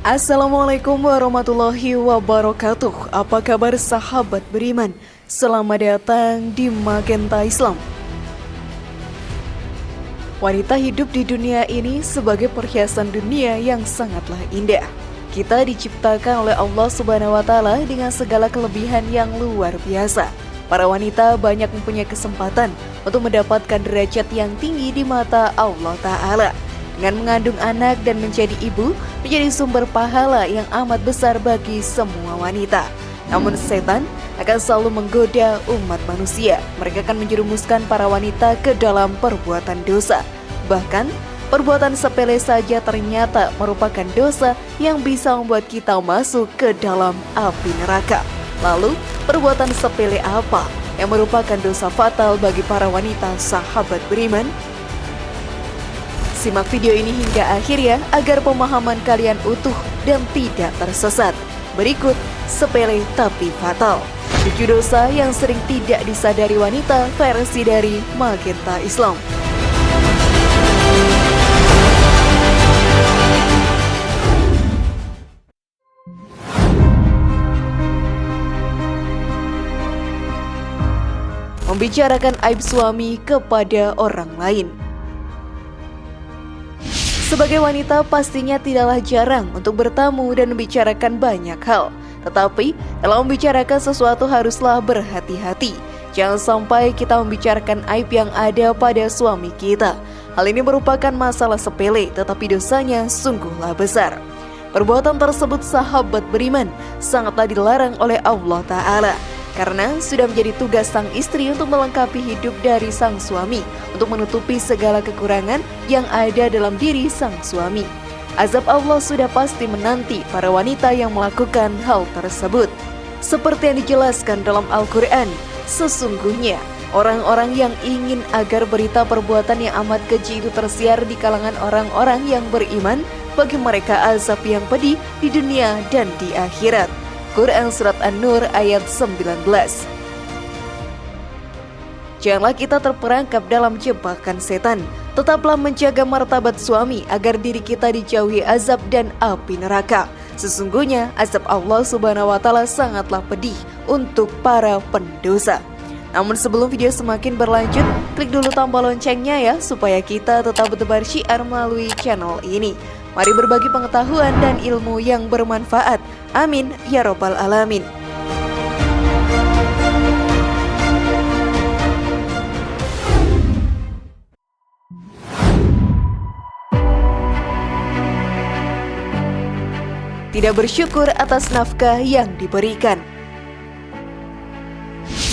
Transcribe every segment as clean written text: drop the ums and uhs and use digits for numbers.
Assalamualaikum warahmatullahi wabarakatuh. Apa kabar sahabat beriman? Selamat datang di Magenta Islam. Wanita hidup di dunia ini sebagai perhiasan dunia yang sangatlah indah. Kita diciptakan oleh Allah Subhanahu wa Ta'ala dengan segala kelebihan yang luar biasa. Para wanita banyak mempunyai kesempatan untuk mendapatkan derajat yang tinggi di mata Allah Ta'ala. Dengan mengandung anak dan menjadi ibu, menjadi sumber pahala yang amat besar bagi semua wanita. Namun setan akan selalu menggoda umat manusia. Mereka akan menjerumuskan para wanita ke dalam perbuatan dosa. Bahkan, perbuatan sepele saja ternyata merupakan dosa yang bisa membuat kita masuk ke dalam api neraka. Lalu, perbuatan sepele apa yang merupakan dosa fatal bagi para wanita sahabat beriman? Simak video ini hingga akhir ya, agar pemahaman kalian utuh dan tidak tersesat. Berikut sepele tapi fatal, 7 dosa yang sering tidak disadari wanita versi dari Magenta Islam. Membicarakan aib suami kepada orang lain. Sebagai wanita pastinya tidaklah jarang untuk bertamu dan membicarakan banyak hal. Tetapi dalam membicarakan sesuatu haruslah berhati-hati. Jangan sampai kita membicarakan aib yang ada pada suami kita. Hal ini merupakan masalah sepele, tetapi dosanya sungguhlah besar. Perbuatan tersebut sahabat beriman sangatlah dilarang oleh Allah Ta'ala. Karena sudah menjadi tugas sang istri untuk melengkapi hidup dari sang suami, untuk menutupi segala kekurangan yang ada dalam diri sang suami. Azab Allah sudah pasti menanti para wanita yang melakukan hal tersebut. Seperti yang dijelaskan dalam Al-Quran, sesungguhnya orang-orang yang ingin agar berita perbuatan yang amat keji itu tersiar di kalangan orang-orang yang beriman, bagi mereka azab yang pedih di dunia dan di akhirat. Quran Surat An-Nur ayat 19. Janganlah kita terperangkap dalam jebakan setan. Tetaplah menjaga martabat suami agar diri kita dijauhi azab dan api neraka. Sesungguhnya azab Allah Subhanahu wa Ta'ala sangatlah pedih untuk para pendosa. Namun sebelum video semakin berlanjut, klik dulu tombol loncengnya ya, supaya kita tetap bertebar syiar melalui channel ini. Mari berbagi pengetahuan dan ilmu yang bermanfaat. Amin ya robbal alamin. Tidak bersyukur atas nafkah yang diberikan.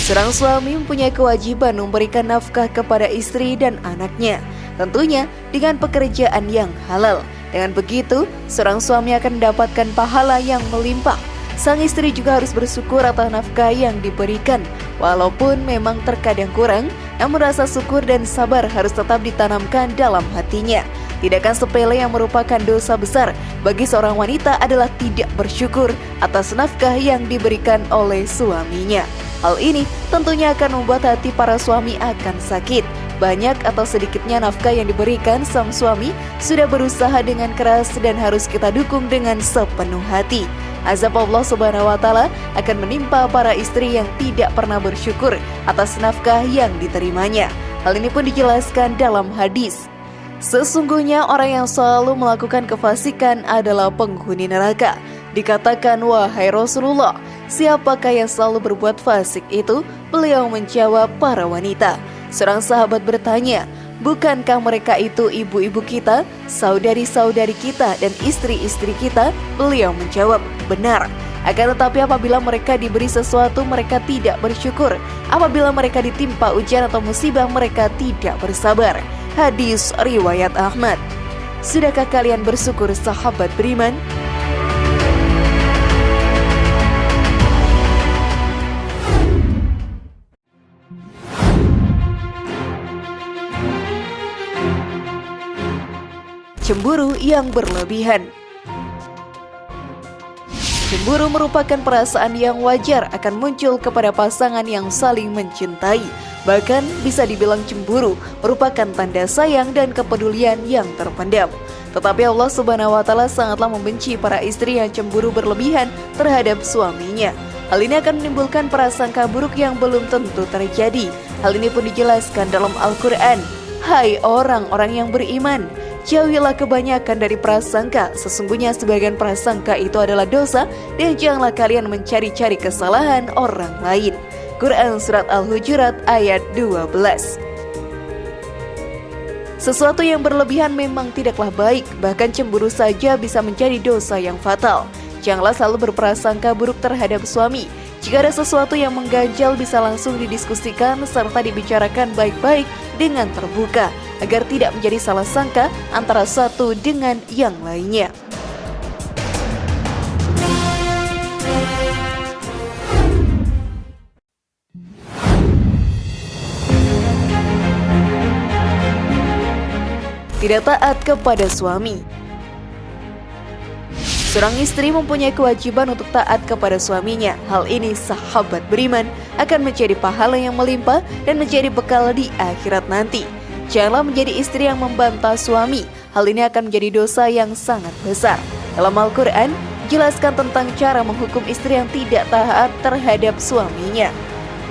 Seorang suami mempunyai kewajiban memberikan nafkah kepada istri dan anaknya, tentunya dengan pekerjaan yang halal. Dengan begitu, seorang suami akan mendapatkan pahala yang melimpah. Sang istri juga harus bersyukur atas nafkah yang diberikan. Walaupun memang terkadang kurang, namun rasa syukur dan sabar harus tetap ditanamkan dalam hatinya. Tindakan sepele yang merupakan dosa besar bagi seorang wanita adalah tidak bersyukur atas nafkah yang diberikan oleh suaminya. Hal ini tentunya akan membuat hati para suami akan sakit. Banyak atau sedikitnya nafkah yang diberikan sang suami sudah berusaha dengan keras dan harus kita dukung dengan sepenuh hati. Azab Allah Subhanahu wa Ta'ala akan menimpa para istri yang tidak pernah bersyukur atas nafkah yang diterimanya. Hal ini pun dijelaskan dalam hadis. Sesungguhnya orang yang selalu melakukan kefasikan adalah penghuni neraka. Dikatakan, wahai Rasulullah, siapakah yang selalu berbuat fasik itu? Beliau menjawab, para wanita. Seorang sahabat bertanya, bukankah mereka itu ibu-ibu kita, saudari-saudari kita, dan istri-istri kita? Beliau menjawab, benar. Akan tetapi apabila mereka diberi sesuatu, mereka tidak bersyukur. Apabila mereka ditimpa ujian atau musibah, mereka tidak bersabar. Hadis riwayat Ahmad. Sudahkah kalian bersyukur sahabat beriman? Cemburu yang berlebihan. Cemburu merupakan perasaan yang wajar akan muncul kepada pasangan yang saling mencintai. Bahkan bisa dibilang cemburu merupakan tanda sayang dan kepedulian yang terpendam. Tetapi Allah Subhanahu wa Ta'ala sangatlah membenci para istri yang cemburu berlebihan terhadap suaminya. Hal ini akan menimbulkan prasangka buruk yang belum tentu terjadi. Hal ini pun dijelaskan dalam Al-Quran. Hai orang-orang yang beriman, jauhilah kebanyakan dari prasangka. Sesungguhnya sebagian prasangka itu adalah dosa, dan janganlah kalian mencari-cari kesalahan orang lain. Quran Surat Al-Hujurat ayat 12. Sesuatu yang berlebihan memang tidaklah baik, bahkan cemburu saja bisa menjadi dosa yang fatal. Janganlah selalu berprasangka buruk terhadap suami. Jika ada sesuatu yang mengganjal bisa langsung didiskusikan serta dibicarakan baik-baik dengan terbuka, agar tidak menjadi salah sangka antara satu dengan yang lainnya. Tidak taat kepada suami. Seorang istri mempunyai kewajiban untuk taat kepada suaminya. Hal ini sahabat beriman akan menjadi pahala yang melimpah dan menjadi bekal di akhirat nanti. Janganlah menjadi istri yang membantah suami. Hal ini akan menjadi dosa yang sangat besar. Dalam Al-Quran, jelaskan tentang cara menghukum istri yang tidak taat terhadap suaminya.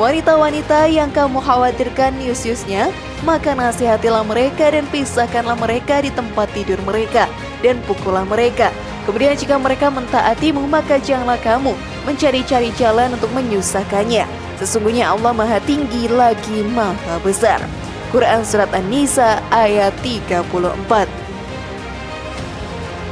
Wanita-wanita yang kamu khawatirkan yus-yusnya, maka nasihatilah mereka dan pisahkanlah mereka di tempat tidur mereka, dan pukullah mereka. Kemudian jika mereka mentaatimu, maka janganlah kamu mencari-cari jalan untuk menyusahkannya. Sesungguhnya Allah Maha Tinggi lagi Maha Besar. Quran Surat An-Nisa ayat 34.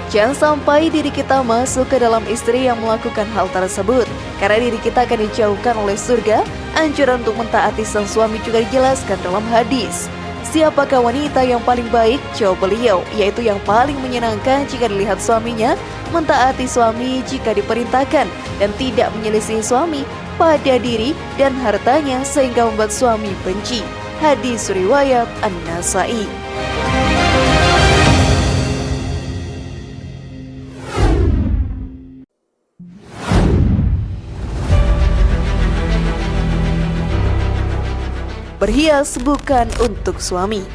Jangan sampai diri kita masuk ke dalam istri yang melakukan hal tersebut, karena diri kita akan dijauhkan oleh surga. Anjuran untuk mentaati sang suami juga dijelaskan dalam hadis. Siapakah wanita yang paling baik? Jawab beliau, yaitu yang paling menyenangkan jika dilihat suaminya, mentaati suami jika diperintahkan, dan tidak menyelisihi suami pada diri dan hartanya sehingga membuat suami benci. Hadis riwayat An-Nasai. Berhias bukan untuk suami.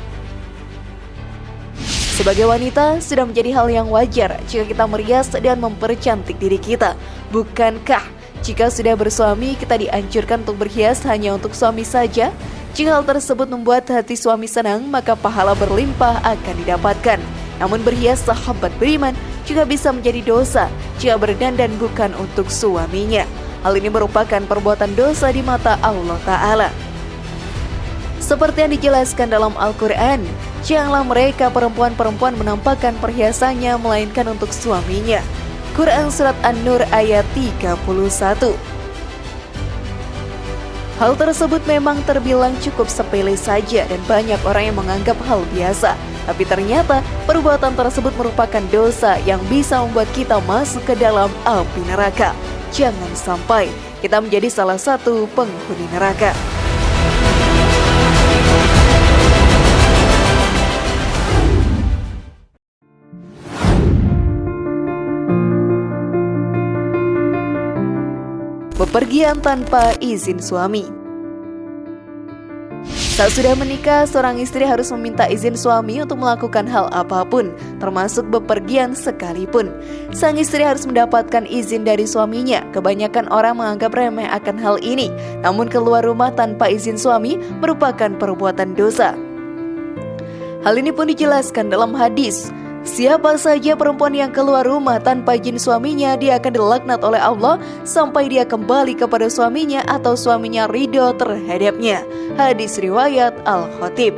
Sebagai wanita, sudah menjadi hal yang wajar jika kita merias dan mempercantik diri kita. Bukankah jika sudah bersuami, kita dianjurkan untuk berhias hanya untuk suami saja? Jika hal tersebut membuat hati suami senang, maka pahala berlimpah akan didapatkan. Namun berhias sahabat beriman juga bisa menjadi dosa jika berdandan bukan untuk suaminya. Hal ini merupakan perbuatan dosa di mata Allah Ta'ala. Seperti yang dijelaskan dalam Al-Quran, janganlah mereka perempuan-perempuan menampakkan perhiasannya melainkan untuk suaminya. Quran Surat An-Nur ayat 31. Hal tersebut memang terbilang cukup sepele saja dan banyak orang yang menganggap hal biasa. Tapi ternyata perbuatan tersebut merupakan dosa yang bisa membuat kita masuk ke dalam api neraka. Jangan sampai kita menjadi salah satu penghuni neraka. Bepergian tanpa izin suami. Saat sudah menikah, seorang istri harus meminta izin suami untuk melakukan hal apapun, termasuk bepergian sekalipun. Sang istri harus mendapatkan izin dari suaminya. Kebanyakan orang menganggap remeh akan hal ini, namun keluar rumah tanpa izin suami merupakan perbuatan dosa. Hal ini pun dijelaskan dalam hadis. Siapa saja perempuan yang keluar rumah tanpa izin suaminya, dia akan dilaknat oleh Allah sampai dia kembali kepada suaminya atau suaminya ridho terhadapnya. Hadis riwayat Al-Khatib.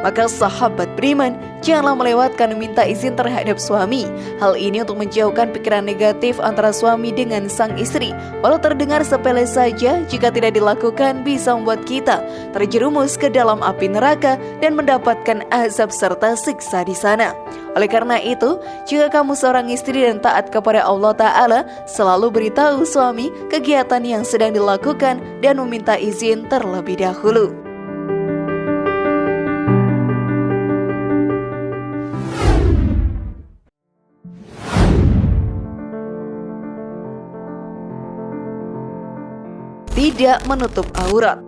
Maka sahabat beriman, janganlah melewatkan meminta izin terhadap suami. Hal ini untuk menjauhkan pikiran negatif antara suami dengan sang istri. Walau terdengar sepele saja, jika tidak dilakukan bisa membuat kita terjerumus ke dalam api neraka dan mendapatkan azab serta siksa di sana. Oleh karena itu, jika kamu seorang istri dan taat kepada Allah Ta'ala, selalu beritahu suami kegiatan yang sedang dilakukan dan meminta izin terlebih dahulu. Tidak menutup aurat.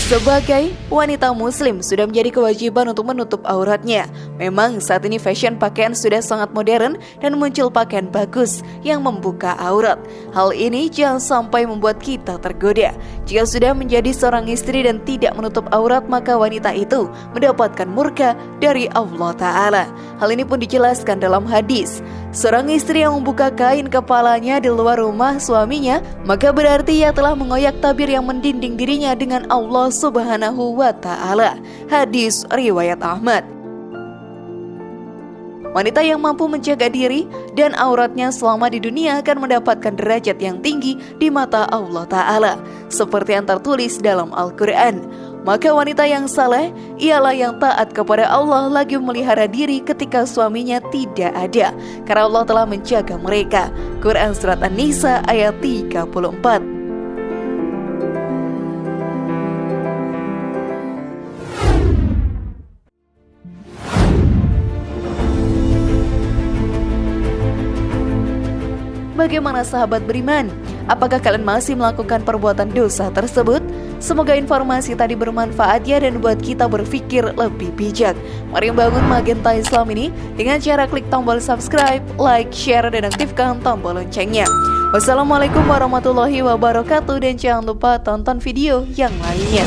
Sebagai wanita muslim sudah menjadi kewajiban untuk menutup auratnya. Memang saat ini fashion pakaian sudah sangat modern dan muncul pakaian bagus yang membuka aurat. Hal ini jangan sampai membuat kita tergoda. Jika sudah menjadi seorang istri dan tidak menutup aurat, maka wanita itu mendapatkan murka dari Allah Ta'ala. Hal ini pun dijelaskan dalam hadis. Seorang istri yang membuka kain kepalanya di luar rumah suaminya, maka berarti ia telah mengoyak tabir yang mendinding dirinya dengan Allah Subhanahu wa Ta'ala. Hadis riwayat Ahmad. Wanita yang mampu menjaga diri dan auratnya selama di dunia akan mendapatkan derajat yang tinggi di mata Allah Ta'ala, seperti yang tertulis dalam Al-Quran. Maka wanita yang saleh ialah yang taat kepada Allah lagi memelihara diri ketika suaminya tidak ada, karena Allah telah menjaga mereka. Quran Surat An-Nisa ayat 34. Bagaimana sahabat beriman? Apakah kalian masih melakukan perbuatan dosa tersebut? Semoga informasi tadi bermanfaat ya dan buat kita berpikir lebih bijak. Mari membangun Magenta Islam ini dengan cara klik tombol subscribe, like, share, dan aktifkan tombol loncengnya. Wassalamualaikum warahmatullahi wabarakatuh dan jangan lupa tonton video yang lainnya.